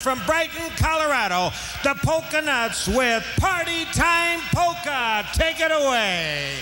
From Brighton, Colorado, the Polka Nuts with Party Time Polka. Take it away.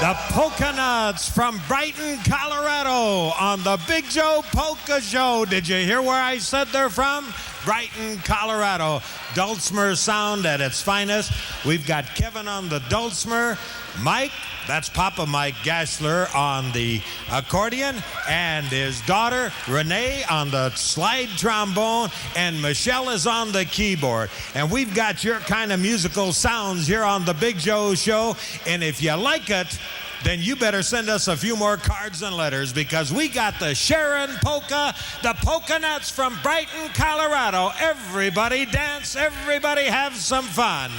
The Polka Nuts from Brighton, Colorado on the Big Joe Polka Show. Did you hear where I said they're from? Brighton, Colorado. Dulcimer sound at its finest. We've got Kevin on the dulcimer, Mike, that's Papa Mike Gassler on the accordion, and his daughter Renee on the slide trombone, and Michelle is on the keyboard. And we've got your kind of musical sounds here on the Big Joe Show, and if you like it, then you better send us a few more cards and letters, because we got the Sharon Polka, the Polka Nuts from Brighton, Colorado. Everybody dance, everybody have some fun.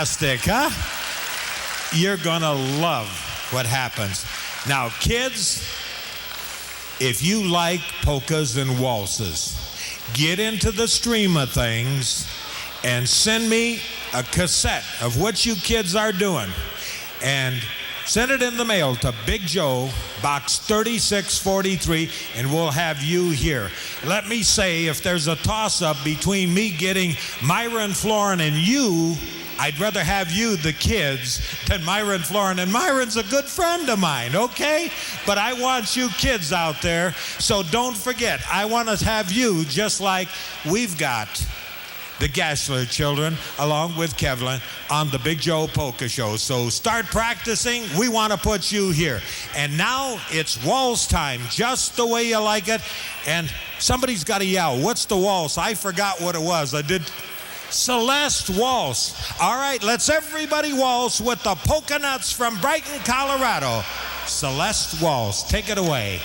Fantastic, huh? You're gonna love what happens. Now, kids, if you like polkas and waltzes, get into the stream of things and send me a cassette of what you kids are doing. And send it in the mail to Big Joe, Box 3643, and we'll have you here. Let me say, if there's a toss-up between me getting Myra and Florin and you, I'd rather have you, the kids, than Myra and Florin. And Myron's a good friend of mine, okay? But I want you kids out there, so don't forget, I want to have you just like we've got the Gashler children, along with Kevlin, on the Big Joe Polka Show. So start practicing. We want to put you here. And now it's waltz time, just the way you like it. And somebody's got to yell, what's the waltz? I forgot what it was. I did Celeste waltz. All right, let's everybody waltz with the Polka Nuts from Brighton, Colorado. Celeste waltz. Take it away.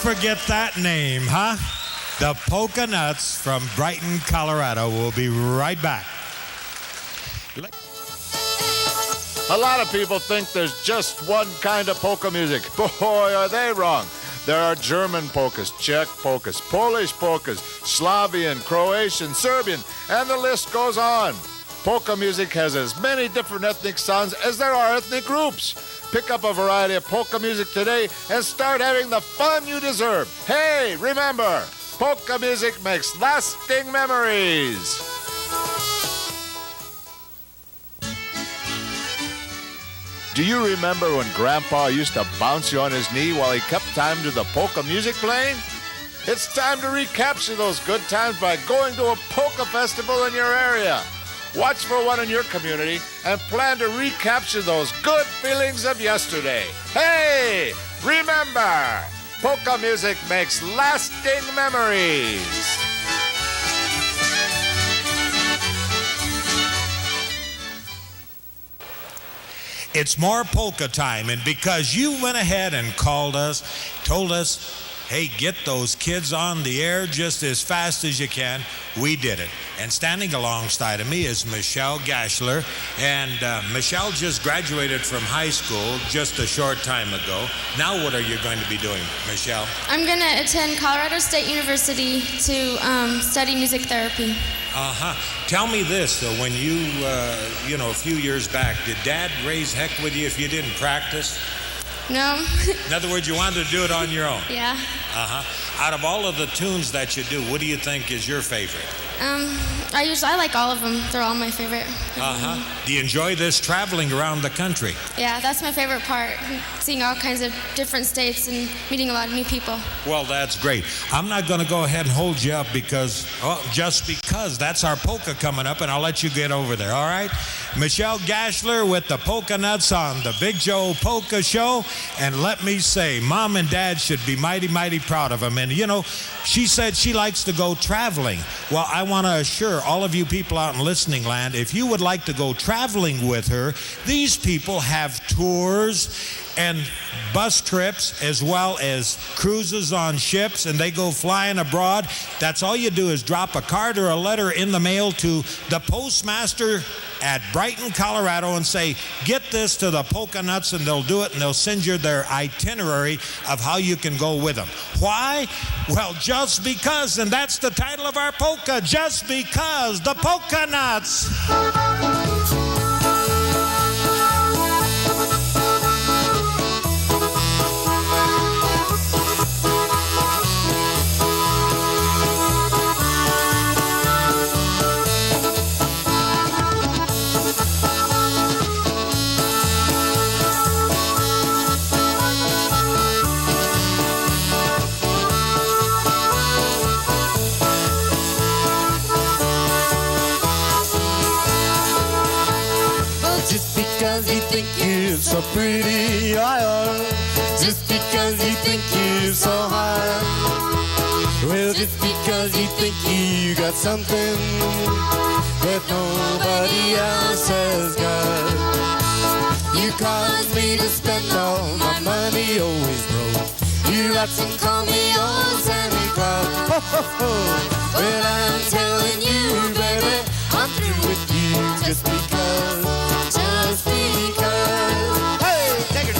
Forget that name, huh? The Polka Nuts from Brighton, Colorado. We'll be right back. A lot of people think there's just one kind of polka music. Boy, are they wrong. There are German polkas, Czech polkas, Polish polkas, Slavian, Croatian, Serbian, and the list goes on. Polka music has as many different ethnic sounds as there are ethnic groups. Pick up a variety of polka music today and start having the fun you deserve. Hey, remember, polka music makes lasting memories. Do you remember when Grandpa used to bounce you on his knee while he kept time to the polka music playing? It's time to recapture those good times by going to a polka festival in your area. Watch for one in your community and plan to recapture those good feelings of yesterday. Hey, remember, polka music makes lasting memories. It's more polka time, and because you went ahead and called us, told us, hey, get those kids on the air just as fast as you can, we did it. And standing alongside of me is Michelle Gashler. And Michelle just graduated from high school just a short time ago. Now what are you going to be doing, Michelle? I'm going to attend Colorado State University to study music therapy. Tell me this, though, when you, a few years back, did Dad raise heck with you if you didn't practice? No. In other words, you wanted to do it on your own? Yeah. Out of all of the tunes that you do, what do you think is your favorite? I like all of them. They're all my favorite. Do you enjoy this traveling around the country? Yeah, that's my favorite part. Seeing all kinds of different states and meeting a lot of new people. Well, that's great. I'm not going to go ahead and hold you up just because that's our polka coming up, and I'll let you get over there, all right? Michelle Gashler with the Polka Nuts on the Big Joe Polka Show. And let me say, Mom and Dad should be mighty, mighty proud of him. And, she said she likes to go traveling. Well, I want to assure all of you people out in listening land, if you would like to go traveling with her, these people have tours and bus trips as well as cruises on ships, and they go flying abroad. That's all you do is drop a card or a letter in the mail to the postmaster at Brighton, Colorado, and say, get this to the Polka Nuts, and they'll do it, and they'll send you their itinerary of how you can go with them. Why? Well, just because, and that's the title of our polka, Just Because, the Polka Nuts. Because you think you're so pretty, just because you think you're so high, well, just because you think you got something that nobody else has got, you cause me to spend all my money, always broke. You lots and call me old Santa Claus. Well, I'm telling you, baby, I'm through with you just because. Just because. Hey, take it.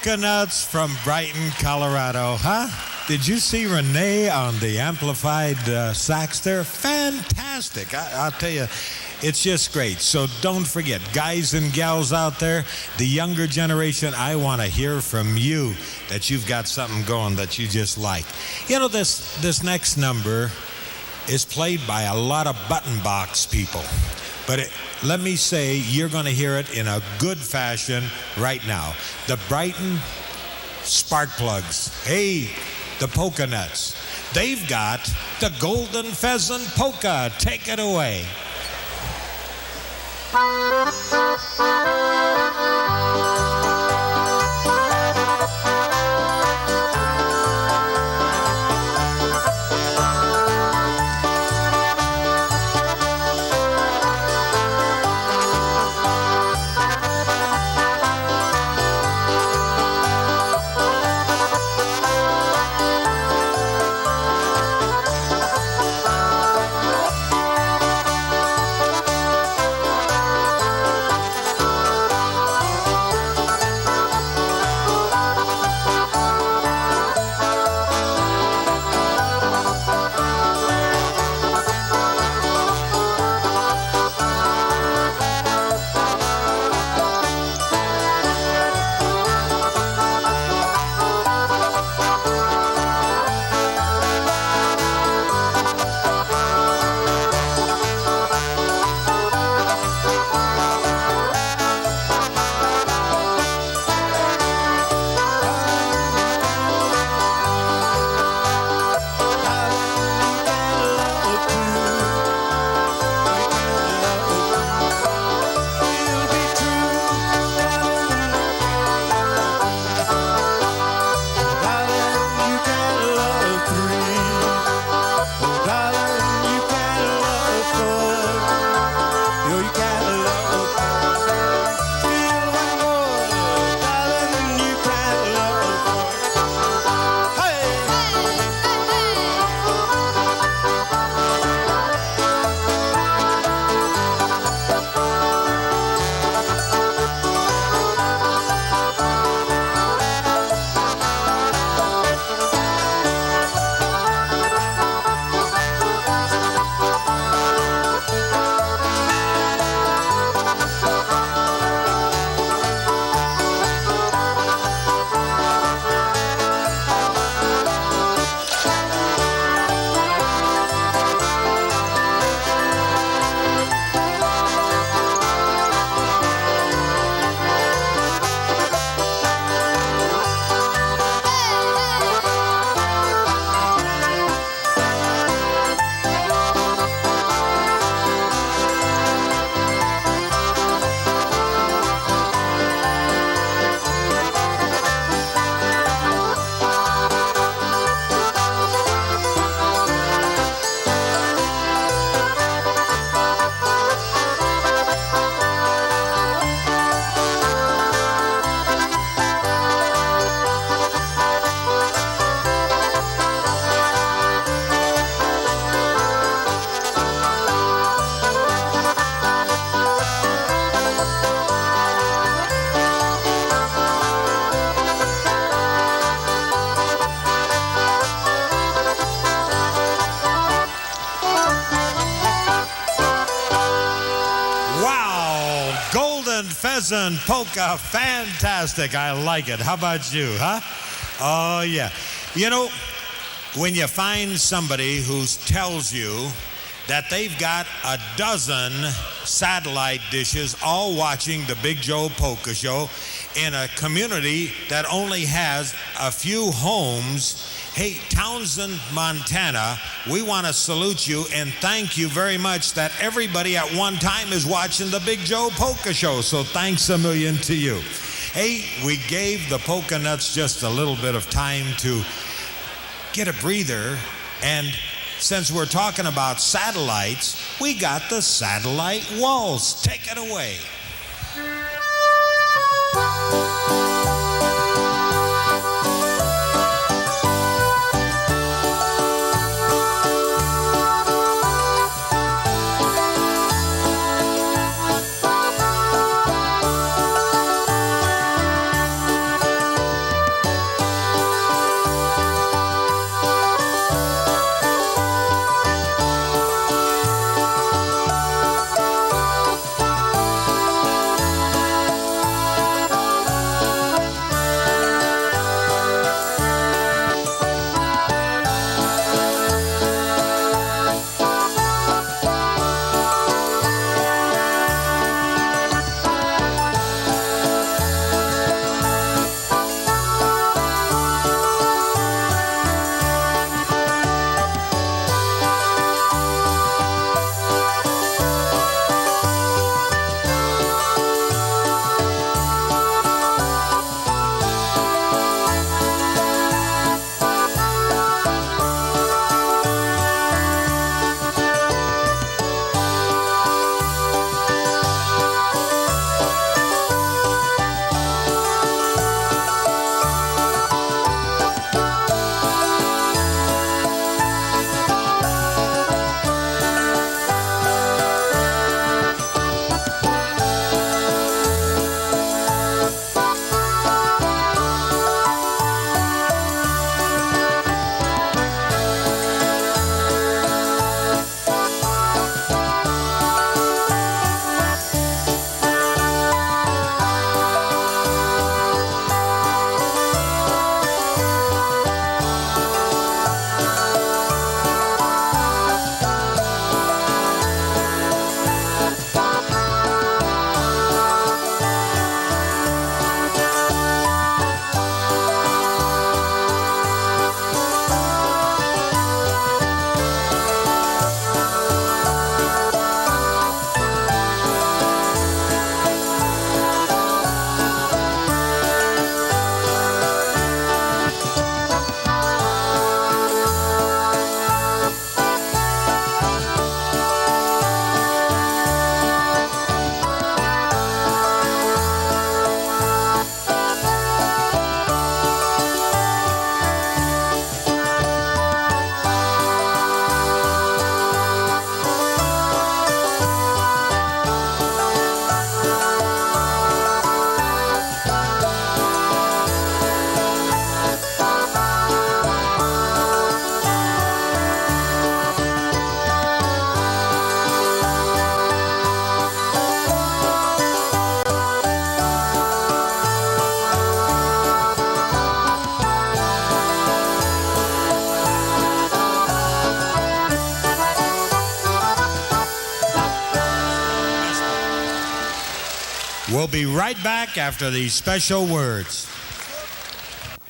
Polka Nuts from Brighton, Colorado, huh? Did you see Renee on the amplified sax there? Fantastic. I'll tell you, it's just great. So don't forget, guys and gals out there, the younger generation, I want to hear from you that you've got something going that you just like. You know, this next number is played by a lot of button box people. But let me say, you're going to hear it in a good fashion right now. The Brighton Spark Plugs. Hey, the Polka Nuts. They've got the Golden Pheasant Polka. Take it away. Pheasant Polka, fantastic. I like it. How about you, huh? Oh, yeah. You know, when you find somebody who tells you that they've got a dozen satellite dishes all watching the Big Joe Polka Show in a community that only has a few homes. Hey, Townsend, Montana, we want to salute you and thank you very much that everybody at one time is watching the Big Joe Polka Show. So thanks a million to you. Hey, we gave the Polka Nuts just a little bit of time to get a breather. And since we're talking about satellites, we got the Satellite Waltz. Take it away. We'll be right back after these special words.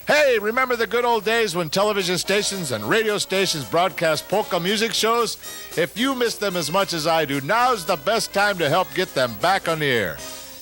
Hey, remember the good old days when television stations and radio stations broadcast polka music shows? If you miss them as much as I do, now's the best time to help get them back on the air.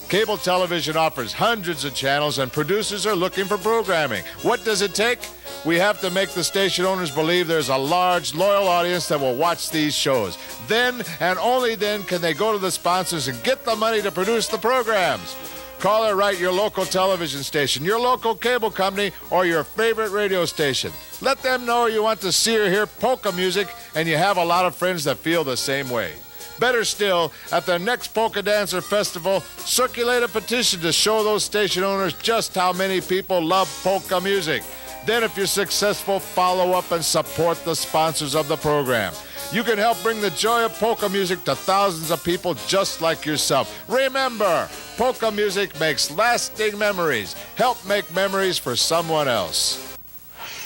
Cable television offers hundreds of channels and producers are looking for programming. What does it take? We have to make the station owners believe there's a large, loyal audience that will watch these shows. Then, and only then, can they go to the sponsors and get the money to produce the programs. Call or write your local television station, your local cable company, or your favorite radio station. Let them know you want to see or hear polka music and you have a lot of friends that feel the same way. Better still, at the next Polka Dancer Festival, circulate a petition to show those station owners just how many people love polka music. Then, if you're successful, follow up and support the sponsors of the program. You can help bring the joy of polka music to thousands of people just like yourself. Remember, polka music makes lasting memories. Help make memories for someone else.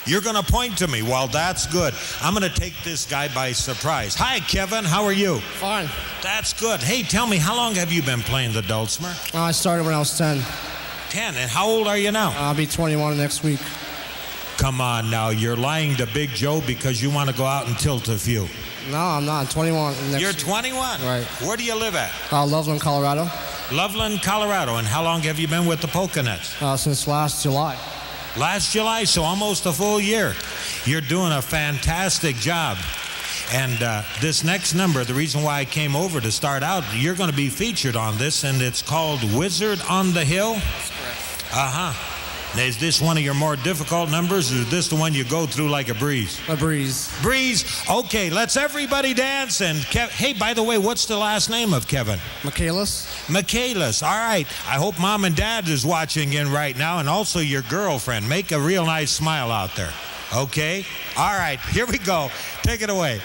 You're going to point to me. Well, that's good. I'm going to take this guy by surprise. Hi, Kevin. How are you? Fine. That's good. Hey, tell me, how long have you been playing the dulcimer? I started when I was 10. 10. And how old are you now? I'll be 21 next week. Come on now. You're lying to Big Joe because you want to go out and tilt a few. No, I'm not. I'm 21 next You're week. 21? Right. Where do you live at? Loveland, Colorado. Loveland, Colorado. And how long have you been with the Polka Nuts? Since last July. Last July, so almost a full year. You're doing a fantastic job. And this next number, the reason why I came over to start out, you're going to be featured on this, and it's called Wizard on the Hill. That's correct. Uh-huh. Now, is this one of your more difficult numbers, or is this the one you go through like a breeze? A breeze. Breeze? Okay, let's everybody dance. And hey, by the way, what's the last name of Kevin? Michaelis. Michaelis. All right. I hope Mom and Dad is watching in right now, and also your girlfriend. Make a real nice smile out there. Okay? All right, here we go. Take it away.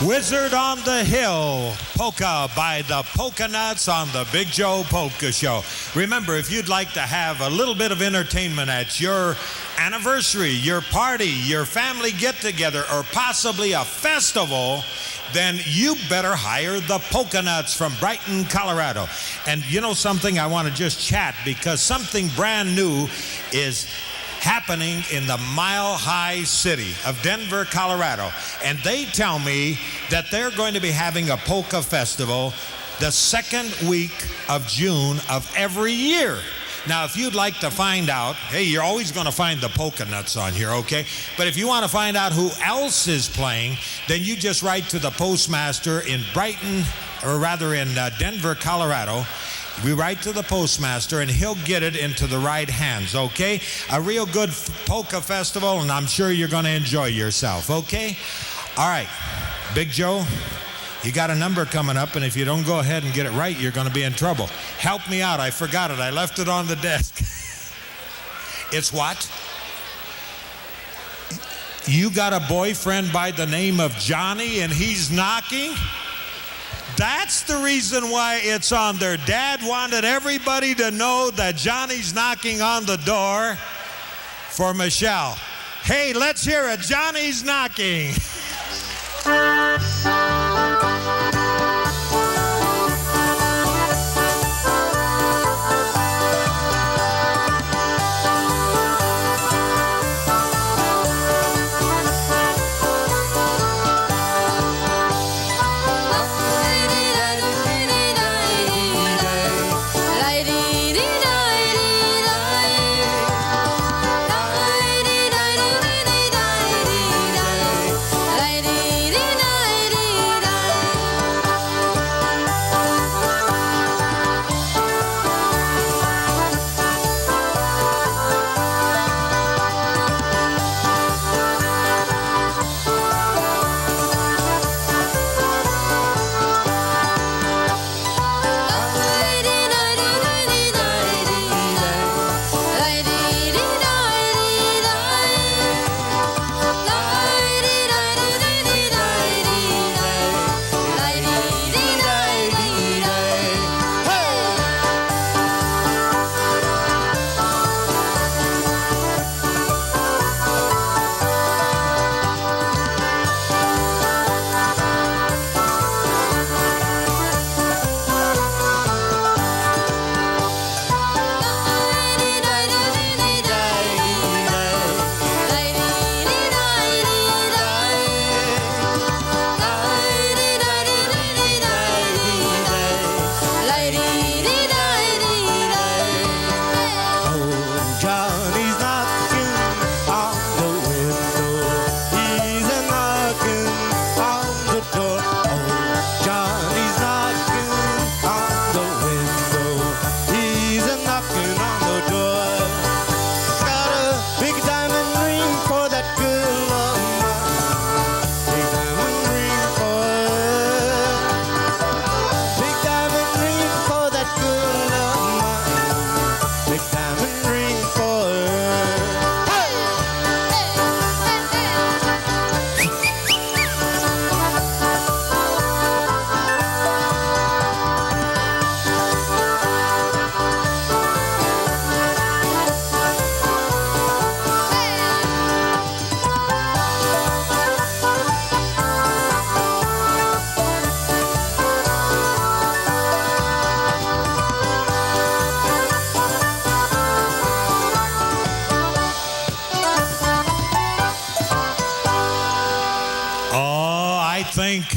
Wizard on the Hill, Polka by the Polka Nuts on the Big Joe Polka Show. Remember, if you'd like to have a little bit of entertainment at your anniversary, your party, your family get-together, or possibly a festival, then you better hire the Polka Nuts from Brighton, Colorado. And you know something? I want to just chat because something brand new is happening in the mile-high city of Denver, Colorado. And they tell me that they're going to be having a polka festival the second week of June of every year. Now, if you'd like to find out, hey, you're always going to find the Polka Nuts on here, okay? But if you want to find out who else is playing, then you just write to the postmaster in Brighton, or rather in Denver, Colorado. We write to the postmaster, and he'll get it into the right hands, okay? A real good polka festival, and I'm sure you're going to enjoy yourself, okay? All right, Big Joe, you got a number coming up, and if you don't go ahead and get it right, you're going to be in trouble. Help me out. I forgot it. I left it on the desk. It's what? You got a boyfriend by the name of Johnny, and he's knocking? That's the reason why it's on there. Dad wanted everybody to know that Johnny's knocking on the door for Michelle. Hey, let's hear it. Johnny's knocking.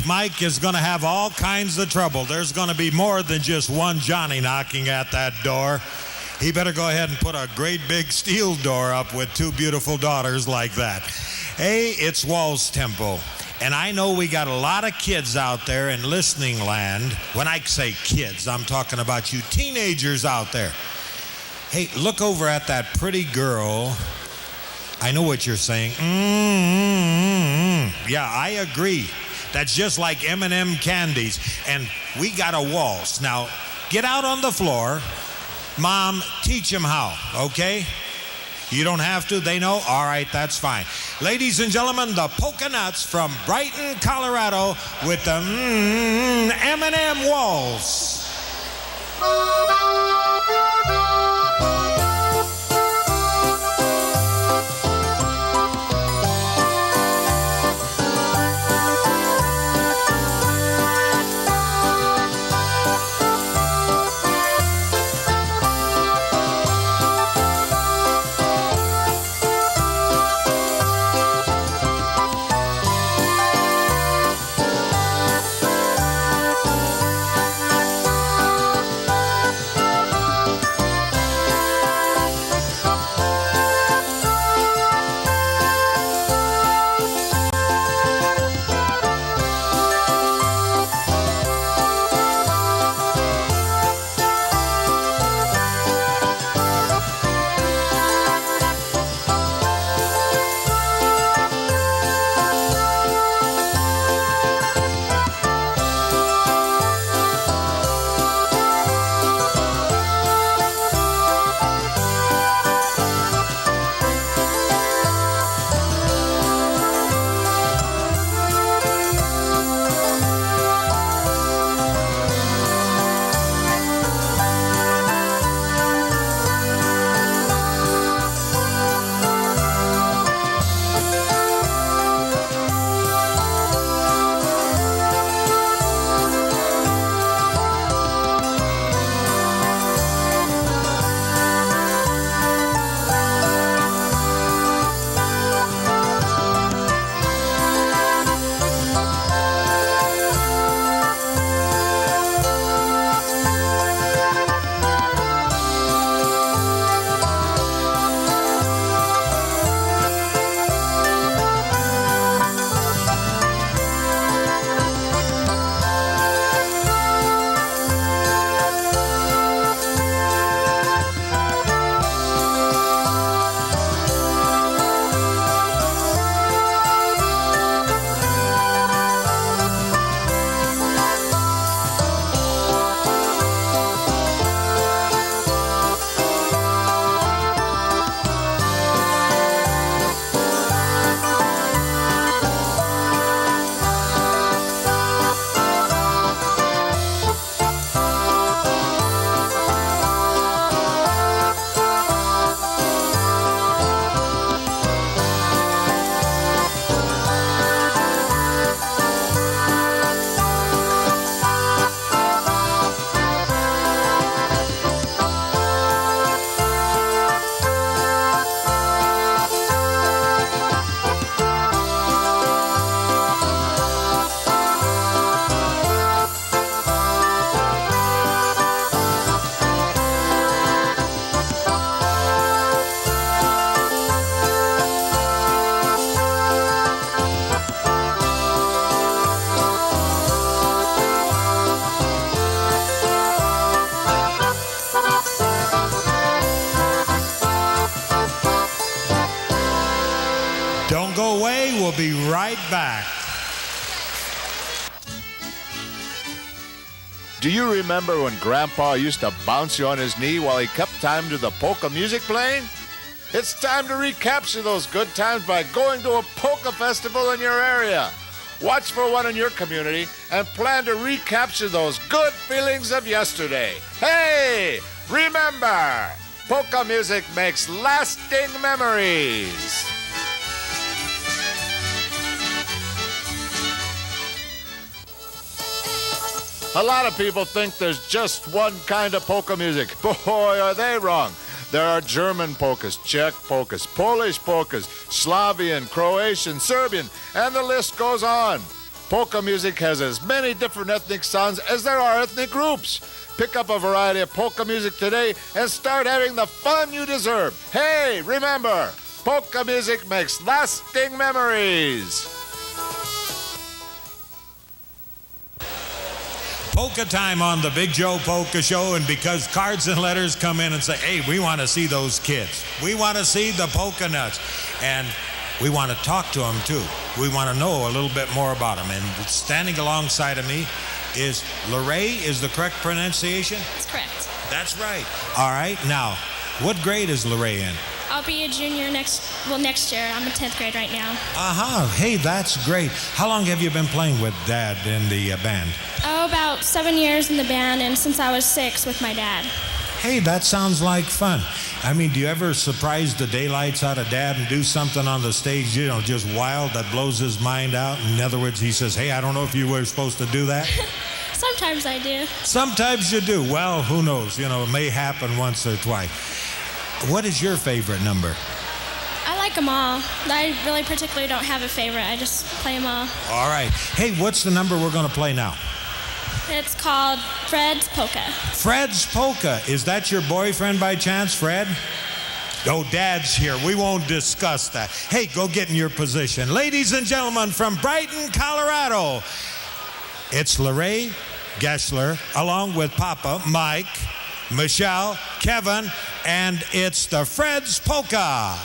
Mike is going to have all kinds of trouble. There's going to be more than just one Johnny knocking at that door. He better go ahead and put a great big steel door up with two beautiful daughters like that. Hey, it's Walls Tempo. And I know we got a lot of kids out there in listening land. When I say kids, I'm talking about you teenagers out there. Hey, look over at that pretty girl. I know what you're saying. Yeah, I agree. That's just like M&M candies. And we got a waltz. Now, get out on the floor. Mom, teach him how, okay? You don't have to. They know. All right, that's fine. Ladies and gentlemen, the Polka Nuts from Brighton, Colorado, with the M&M Waltz. Don't go away. We'll be right back. Do you remember when Grandpa used to bounce you on his knee while he kept time to the polka music playing? It's time to recapture those good times by going to a polka festival in your area. Watch for one in your community and plan to recapture those good feelings of yesterday. Hey, remember, polka music makes lasting memories. A lot of people think there's just one kind of polka music. Boy, are they wrong. There are German polkas, Czech polkas, Polish polkas, Slavian, Croatian, Serbian, and the list goes on. Polka music has as many different ethnic sounds as there are ethnic groups. Pick up a variety of polka music today and start having the fun you deserve. Hey, remember, polka music makes lasting memories. Polka time on the Big Joe Polka Show, and because cards and letters come in and say, hey, we want to see those kids. We want to see the Polka Nuts. And we want to talk to them, too. We want to know a little bit more about them. And standing alongside of me is Lorraine, is the correct pronunciation? That's correct. That's right. All right. Now, what grade is Lorraine in? I'll be a junior next year. I'm in 10th grade right now. Hey, that's great. How long have you been playing with Dad in the band? Oh, about 7 years in the band, and since I was 6 with my dad. Hey, that sounds like fun. I mean, do you ever surprise the daylights out of Dad and do something on the stage, just wild that blows his mind out? In other words, he says, hey, I don't know if you were supposed to do that. Sometimes I do. Sometimes you do. Well, who knows? It may happen once or twice. What is your favorite number? I like them all. I really particularly don't have a favorite. I just play them all. All right. Hey, what's the number we're going to play now? It's called Fred's Polka. Fred's Polka. Is that your boyfriend by chance, Fred? Oh, Dad's here. We won't discuss that. Hey, go get in your position. Ladies and gentlemen, from Brighton, Colorado, it's Lorraine Gessler, along with Papa, Mike, Michelle, Kevin, and it's the Fred's Polka.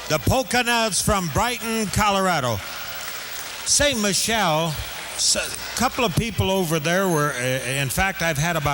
The Polka Nuts from Brighton, Colorado. Say, Michelle, a couple of people over there were, in fact, I've had about